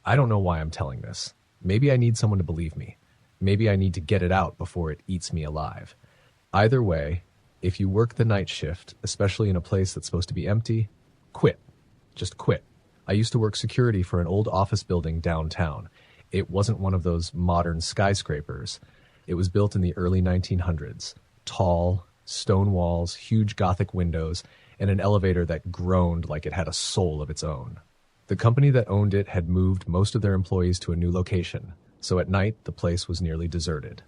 I don't know why I'm telling this. Maybe I need someone to believe me. Maybe I need to get it out before it eats me alive. Either way, if you work the night shift, especially in a place that's supposed to be empty, quit. Just quit. I used to work security for an old office building downtown. It wasn't one of those modern skyscrapers. It was built in the early 1900s. Tall, stone walls, huge Gothic windows, and an elevator that groaned like it had a soul of its own. The company that owned it had moved most of their employees to a new location, so at night the place was nearly deserted.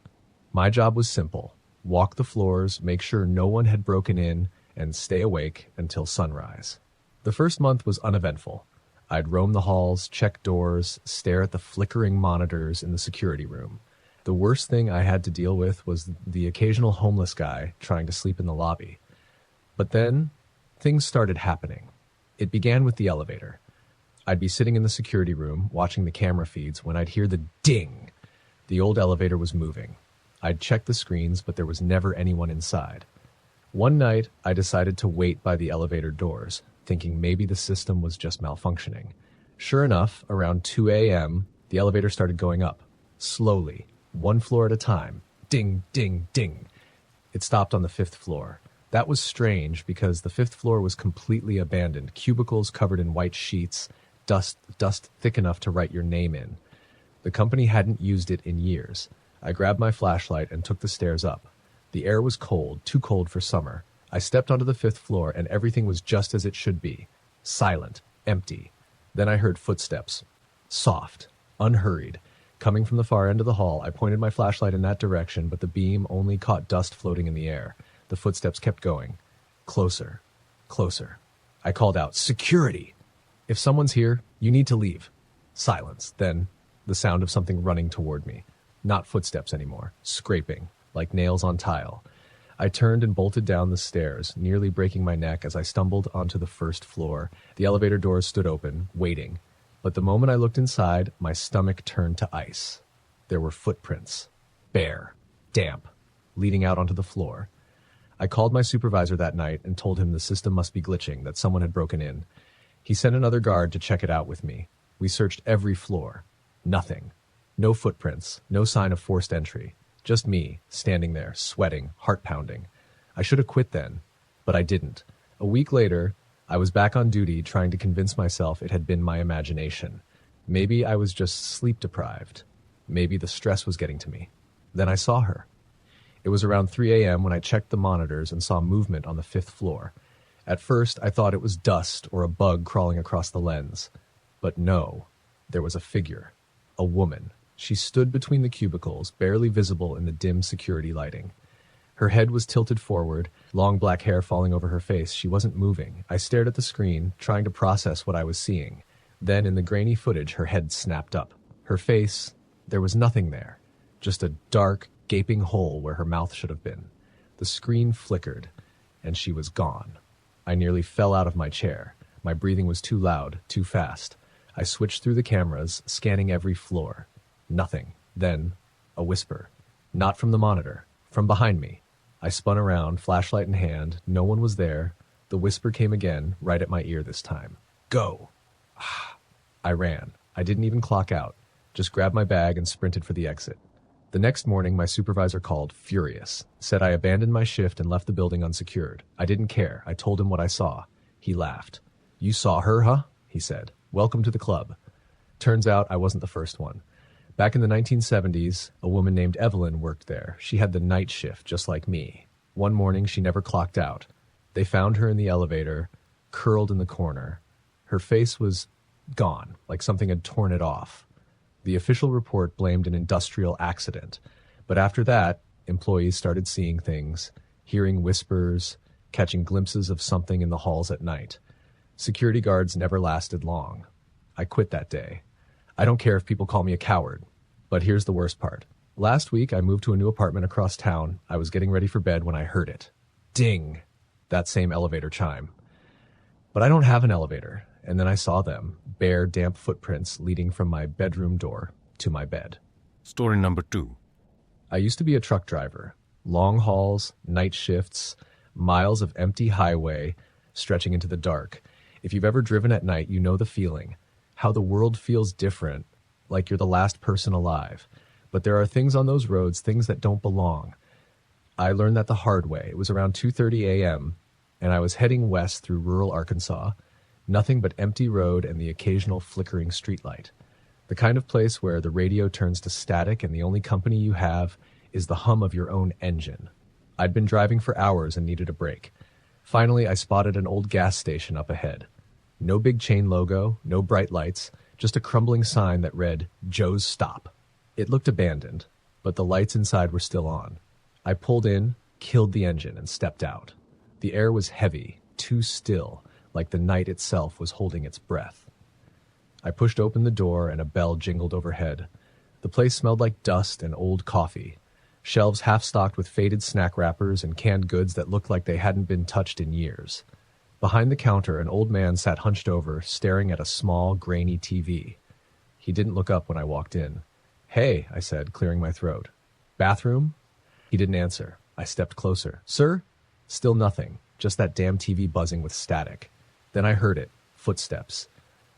My job was simple: walk the floors, make sure no one had broken in, and stay awake until sunrise. The first month was uneventful. I'd roam the halls, check doors, stare at the flickering monitors in the security room. The worst thing I had to deal with was the occasional homeless guy trying to sleep in the lobby. But then, things started happening. It began with the elevator. I'd be sitting in the security room, watching the camera feeds, when I'd hear the ding. The old elevator was moving. I'd check the screens, but there was never anyone inside. One night, I decided to wait by the elevator doors, thinking maybe the system was just malfunctioning. Sure enough, around 2 a.m., the elevator started going up, slowly, one floor at a time. Ding, ding, ding. It stopped on the 5th floor. That was strange because the 5th floor was completely abandoned, cubicles covered in white sheets, dust thick enough to write your name in. The company hadn't used it in years. I grabbed my flashlight and took the stairs up. The air was cold, too cold for summer. I stepped onto the 5th floor and everything was just as it should be. Silent, empty. Then I heard footsteps. Soft, unhurried. Coming from the far end of the hall, I pointed my flashlight in that direction, but the beam only caught dust floating in the air. The footsteps kept going. Closer, closer. I called out, "Security! If someone's here, you need to leave." Silence. Then, the sound of something running toward me. Not footsteps anymore. Scraping, like nails on tile. I turned and bolted down the stairs, nearly breaking my neck as I stumbled onto the 1st floor. The elevator doors stood open, waiting. But the moment I looked inside, my stomach turned to ice. There were footprints. Bare. Damp. Leading out onto the floor. I called my supervisor that night and told him the system must be glitching, that someone had broken in. He sent another guard to check it out with me. We searched every floor. Nothing. No footprints. No sign of forced entry. Just me, standing there, sweating, heart pounding. I should have quit then, but I didn't. A week later, I was back on duty trying to convince myself it had been my imagination. Maybe I was just sleep deprived. Maybe the stress was getting to me. Then I saw her. It was around 3 a.m. when I checked the monitors and saw movement on the 5th floor. At first, I thought it was dust or a bug crawling across the lens. But no, there was a figure. A woman. She stood between the cubicles, barely visible in the dim security lighting. Her head was tilted forward, long black hair falling over her face. She wasn't moving. I stared at the screen, trying to process what I was seeing. Then, in the grainy footage, her head snapped up. Her face, there was nothing there. Just a dark, gaping hole where her mouth should have been. The screen flickered, and she was gone. I nearly fell out of my chair. My breathing was too loud, too fast. I switched through the cameras, scanning every floor. Nothing. Then, a whisper. Not from the monitor. From behind me. I spun around, flashlight in hand. No one was there. The whisper came again, right at my ear this time. "Go!" I ran. I didn't even clock out. Just grabbed my bag and sprinted for the exit. The next morning, my supervisor called, furious. Said I abandoned my shift and left the building unsecured. I didn't care. I told him what I saw. He laughed. "You saw her, huh?" he said. "Welcome to the club." Turns out I wasn't the first one. Back in the 1970s, a woman named Evelyn worked there. She had the night shift, just like me. One morning, she never clocked out. They found her in the elevator, curled in the corner. Her face was gone, like something had torn it off. The official report blamed an industrial accident. But after that, employees started seeing things, hearing whispers, catching glimpses of something in the halls at night. Security guards never lasted long. I quit that day. I don't care if people call me a coward. But here's the worst part. Last week, I moved to a new apartment across town. I was getting ready for bed when I heard it. Ding! That same elevator chime. But I don't have an elevator. And then I saw them, bare, damp footprints leading from my bedroom door to my bed. Story number 2. I used to be a truck driver. Long hauls, night shifts, miles of empty highway stretching into the dark. If you've ever driven at night, you know the feeling. how the world feels different, like you're the last person alive. But there are things on those roads, things that don't belong. I learned that the hard way. It was around 2:30 a.m., and I was heading west through rural Arkansas. Nothing but empty road and the occasional flickering streetlight. The kind of place where the radio turns to static and the only company you have is the hum of your own engine. I'd been driving for hours and needed a break. Finally, I spotted an old gas station up ahead. No big chain logo, no bright lights, just a crumbling sign that read, "Joe's Stop." It looked abandoned, but the lights inside were still on. I pulled in, killed the engine, and stepped out. The air was heavy, too still, like the night itself was holding its breath. I pushed open the door and a bell jingled overhead. The place smelled like dust and old coffee. Shelves half-stocked with faded snack wrappers and canned goods that looked like they hadn't been touched in years. Behind the counter, an old man sat hunched over, staring at a small, grainy TV. He didn't look up when I walked in. "Hey," I said, clearing my throat. "Bathroom?" He didn't answer. I stepped closer. "Sir?" Still nothing, just that damn TV buzzing with static. Then I heard it, footsteps,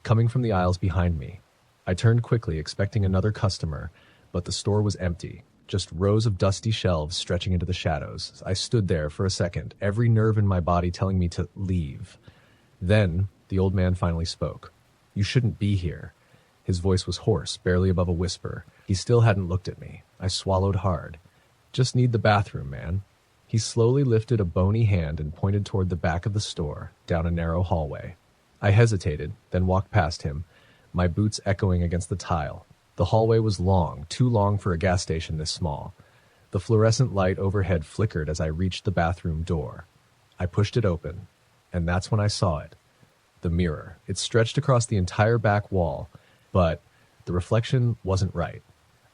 coming from the aisles behind me. I turned quickly, expecting another customer, but the store was empty. Just rows of dusty shelves stretching into the shadows. I stood there for a second, every nerve in my body telling me to leave. Then the old man finally spoke. "You shouldn't be here." His voice was hoarse, barely above a whisper. He still hadn't looked at me. I swallowed hard. "Just need the bathroom, man." He slowly lifted a bony hand and pointed toward the back of the store, down a narrow hallway. I hesitated, then walked past him, my boots echoing against the tile. The hallway was long, too long for a gas station this small. The fluorescent light overhead flickered as I reached the bathroom door. I pushed it open, and that's when I saw it. The mirror. It stretched across the entire back wall, but the reflection wasn't right.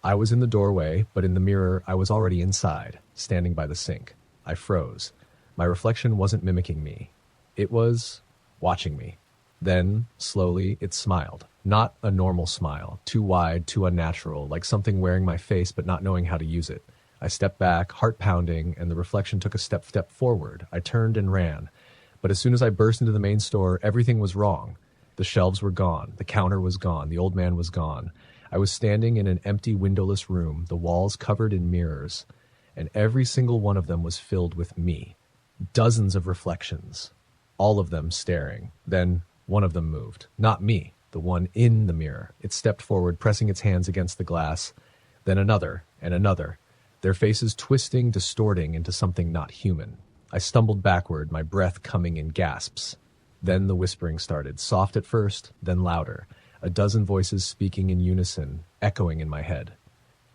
I was in the doorway, but in the mirror I was already inside, standing by the sink. I froze. My reflection wasn't mimicking me. It was watching me. Then, slowly, it smiled. Not a normal smile, too wide, too unnatural, like something wearing my face but not knowing how to use it. I stepped back, heart pounding, and the reflection took a step forward. I turned and ran. But as soon as I burst into the main store, everything was wrong. The shelves were gone. The counter was gone. The old man was gone. I was standing in an empty, windowless room, the walls covered in mirrors, and every single one of them was filled with me. Dozens of reflections, all of them staring. Then one of them moved. Not me, the one in the mirror. It stepped forward, pressing its hands against the glass. Then another, and another, their faces twisting, distorting into something not human. I stumbled backward, my breath coming in gasps. Then the whispering started, soft at first, then louder. A dozen voices speaking in unison, echoing in my head.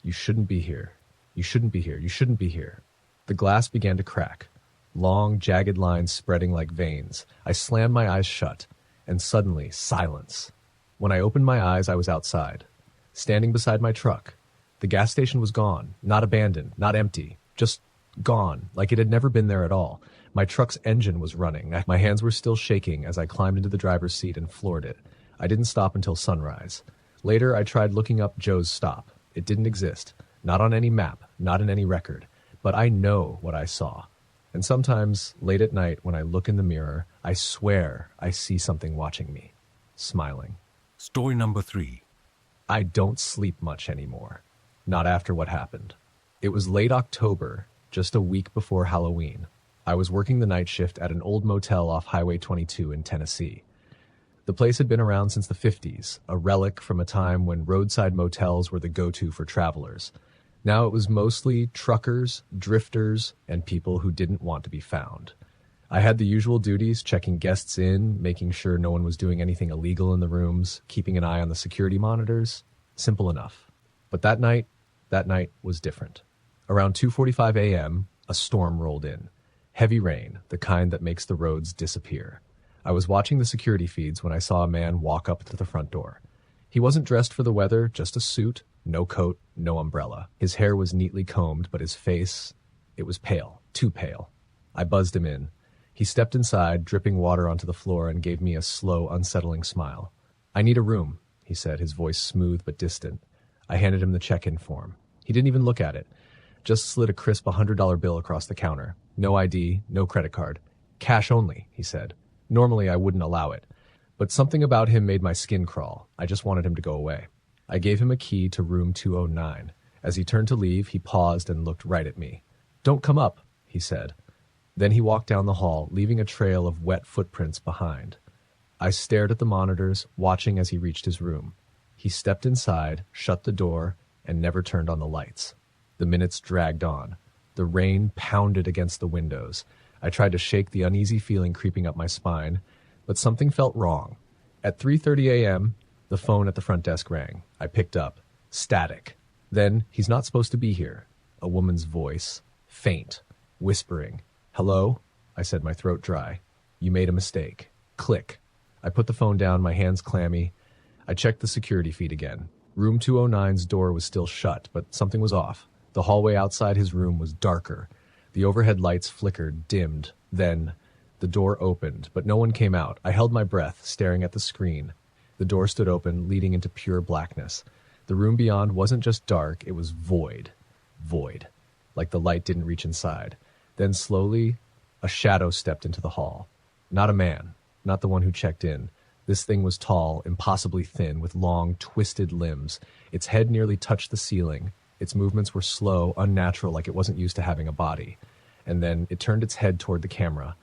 "You shouldn't be here. You shouldn't be here. You shouldn't be here." The glass began to crack, long, jagged lines spreading like veins. I slammed my eyes shut, and suddenly, silence. When I opened my eyes, I was outside, standing beside my truck. The gas station was gone, not abandoned, not empty, just gone, like it had never been there at all. My truck's engine was running. My hands were still shaking as I climbed into the driver's seat and floored it. I didn't stop until sunrise. Later, I tried looking up Joe's Stop. It didn't exist, not on any map, not in any record. But I know what I saw. And sometimes, late at night, when I look in the mirror, I swear I see something watching me, smiling. Story number 3. I don't sleep much anymore. Not after what happened. It was late October, just a week before Halloween. I was working the night shift at an old motel off Highway 22 in Tennessee. The place had been around since the 50s, a relic from a time when roadside motels were the go-to for travelers. Now it was mostly truckers, drifters, and people who didn't want to be found. I had the usual duties, checking guests in, making sure no one was doing anything illegal in the rooms, keeping an eye on the security monitors. Simple enough. But that night was different. Around 2:45 a.m., a storm rolled in. Heavy rain, the kind that makes the roads disappear. I was watching the security feeds when I saw a man walk up to the front door. He wasn't dressed for the weather, just a suit, no coat, no umbrella. His hair was neatly combed, but his face, it was pale, too pale. I buzzed him in. He stepped inside, dripping water onto the floor, and gave me a slow, unsettling smile. "I need a room," he said, his voice smooth but distant. I handed him the check-in form. He didn't even look at it. Just slid a crisp $100 bill across the counter. No ID, no credit card. "Cash only," he said. Normally I wouldn't allow it, But something about him made my skin crawl. I just wanted him to go away. I gave him a key to room 209. As he turned to leave, he paused and looked right at me. "Don't come up," he said. Then he walked down the hall, leaving a trail of wet footprints behind. I stared at the monitors, watching as he reached his room. He stepped inside, shut the door, and never turned on the lights. The minutes dragged on. The rain pounded against the windows. I tried to shake the uneasy feeling creeping up my spine, but something felt wrong. At 3:30 a.m., the phone at the front desk rang. I picked up. Static. Then, "He's not supposed to be here." A woman's voice, faint, whispering. "Hello?" I said, my throat dry. "You made a mistake." Click. I put the phone down, my hands clammy. I checked the security feed again. Room 209's door was still shut, but something was off. The hallway outside his room was darker. The overhead lights flickered, dimmed. Then, the door opened, but no one came out. I held my breath, staring at the screen. The door stood open, leading into pure blackness. The room beyond wasn't just dark, it was void. Void. Like the light didn't reach inside. Then slowly, a shadow stepped into the hall. Not a man, not the one who checked in. This thing was tall, impossibly thin, with long, twisted limbs. Its head nearly touched the ceiling. Its movements were slow, unnatural, like it wasn't used to having a body. And then it turned its head toward the camera.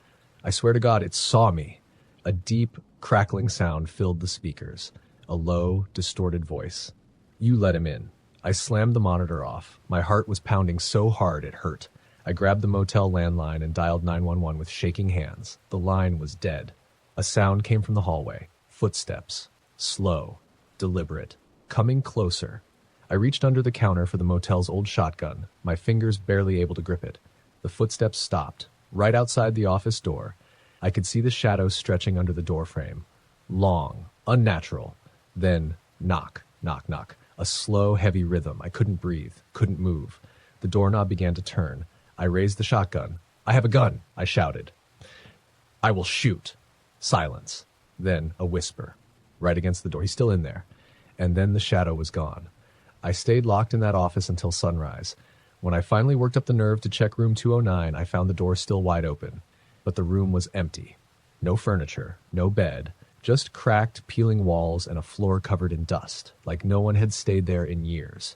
I swear to God, it saw me. A deep, crackling sound filled the speakers. A low, distorted voice. "You let him in." I slammed the monitor off. My heart was pounding so hard it hurt. I grabbed the motel landline and dialed 911 with shaking hands. The line was dead. A sound came from the hallway. Footsteps. Slow. Deliberate. Coming closer. I reached under the counter for the motel's old shotgun, my fingers barely able to grip it. The footsteps stopped. Right outside the office door, I could see the shadows stretching under the doorframe. Long. Unnatural. Then, knock, knock, knock. A slow, heavy rhythm. I couldn't breathe. Couldn't move. The doorknob began to turn. I raised the shotgun. "I have a gun," I shouted. "I will shoot." Silence. Then a whisper. Right against the door. "He's still in there." And then the shadow was gone. I stayed locked in that office until sunrise. When I finally worked up the nerve to check room 209, I found the door still wide open. But the room was empty. No furniture, no bed, just cracked, peeling walls and a floor covered in dust, like no one had stayed there in years.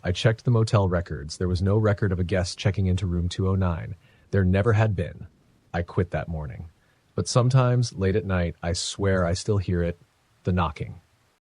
I checked the motel records. There was no record of a guest checking into room 209. There never had been. I quit that morning. But sometimes, late at night, I swear I still hear it, the knocking.